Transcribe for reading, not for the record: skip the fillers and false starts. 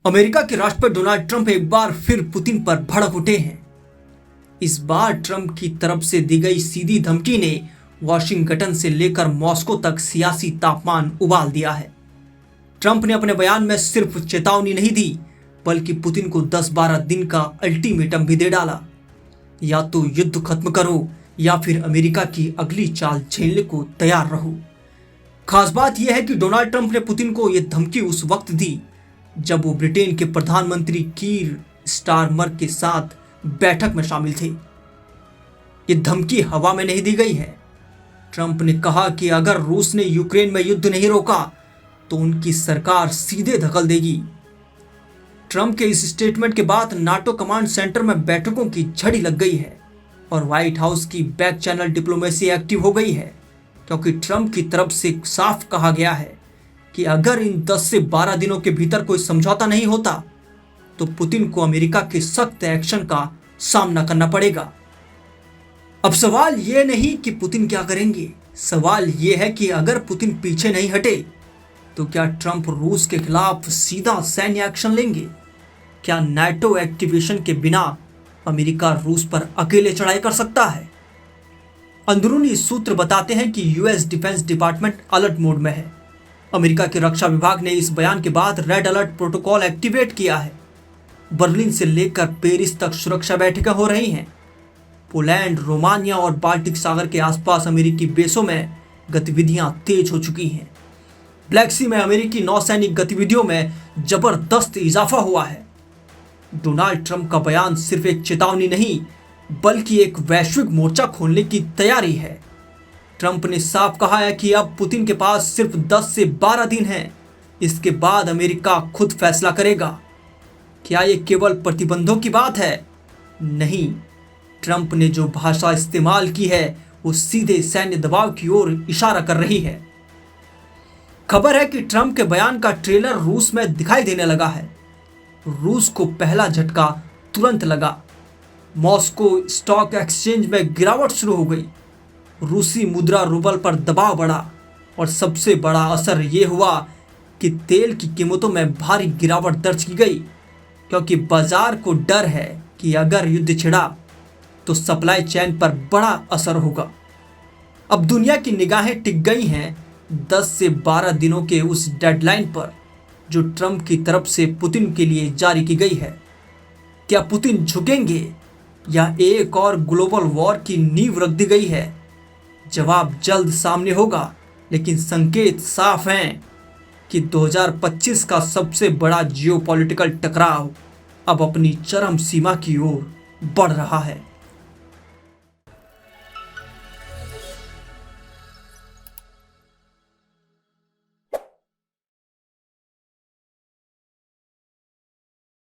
America के राष्ट्रपति Donald Trump एक बार फिर पुतिन पर भड़क उठे हैं। इस बार ट्रंप की तरफ से दी गई सीधी धमकी ने वॉशिंगटन से लेकर मॉस्को तक सियासी तापमान उबाल दिया है। ट्रंप ने अपने बयान में सिर्फ चेतावनी नहीं दी, बल्कि पुतिन को 10-12 दिन का अल्टीमेटम भी दे डाला। या तो युद्ध खत्म करो या फिर अमेरिका की अगली चाल झेलने को तैयार रहो। खास बात यह है कि डोनाल्ड ट्रंप ने पुतिन को यह धमकी उस वक्त दी जब वो ब्रिटेन के प्रधानमंत्री कीर स्टारमर के साथ बैठक में शामिल थे। ये धमकी हवा में नहीं दी गई है। ट्रंप ने कहा कि अगर रूस ने यूक्रेन में युद्ध नहीं रोका तो उनकी सरकार सीधे धकल देगी। ट्रंप के इस स्टेटमेंट के बाद नाटो कमांड सेंटर में बैठकों की झड़ी लग गई है और व्हाइट हाउस की बैक चैनल डिप्लोमेसी एक्टिव हो गई है, क्योंकि ट्रंप की तरफ से साफ कहा गया है कि अगर इन 10 से 12 दिनों के भीतर कोई समझौता नहीं होता तो पुतिन को अमेरिका के सख्त एक्शन का सामना करना पड़ेगा। अब सवाल यह नहीं कि पुतिन क्या करेंगे, सवाल यह है कि अगर पुतिन पीछे नहीं हटे तो क्या ट्रंप रूस के खिलाफ सीधा सैन्य एक्शन लेंगे? क्या नाटो एक्टिवेशन के बिना अमेरिका रूस पर अकेले चढ़ाई कर सकता है? अंदरूनी सूत्र बताते हैं कि US defence department alert mode में है। अमेरिका के रक्षा विभाग ने इस बयान के बाद रेड अलर्ट प्रोटोकॉल एक्टिवेट किया है। बर्लिन से लेकर पेरिस तक सुरक्षा बैठकें हो रही हैं। पोलैंड, रोमानिया और बाल्टिक सागर के आसपास अमेरिकी बेसों में गतिविधियां तेज हो चुकी हैं। ब्लैक सी में अमेरिकी नौसैनिक गतिविधियों में जबरदस्त इजाफा हुआ है। डोनाल्ड ट्रंप का बयान सिर्फ एक चेतावनी नहीं, बल्कि एक वैश्विक मोर्चा खोलने की तैयारी है। ट्रंप ने साफ कहा है कि अब पुतिन के पास सिर्फ 10 से 12 दिन हैं। इसके बाद अमेरिका खुद फैसला करेगा। क्या ये केवल प्रतिबंधों की बात है? नहीं, ट्रंप ने जो भाषा इस्तेमाल की है वो सीधे सैन्य दबाव की ओर इशारा कर रही है। खबर है कि ट्रंप के बयान का ट्रेलर रूस में दिखाई देने लगा है। रूस को पहला झटका तुरंत लगा। मॉस्को स्टॉक एक्सचेंज में गिरावट शुरू हो गई। रूसी मुद्रा रूबल पर दबाव बढ़ा और सबसे बड़ा असर ये हुआ कि तेल की कीमतों में भारी गिरावट दर्ज की गई, क्योंकि बाजार को डर है कि अगर युद्ध छिड़ा तो सप्लाई चेन पर बड़ा असर होगा। अब दुनिया की निगाहें टिक गई हैं 10 से 12 दिनों के उस डेडलाइन पर जो ट्रंप की तरफ से पुतिन के लिए जारी की गई है। क्या पुतिन झुकेंगे या एक और ग्लोबल वॉर की नींव रख दी गई है? जवाब जल्द सामने होगा, लेकिन संकेत साफ हैं कि 2025 का सबसे बड़ा जियोपॉलिटिकल टकराव अब अपनी चरम सीमा की ओर बढ़ रहा है।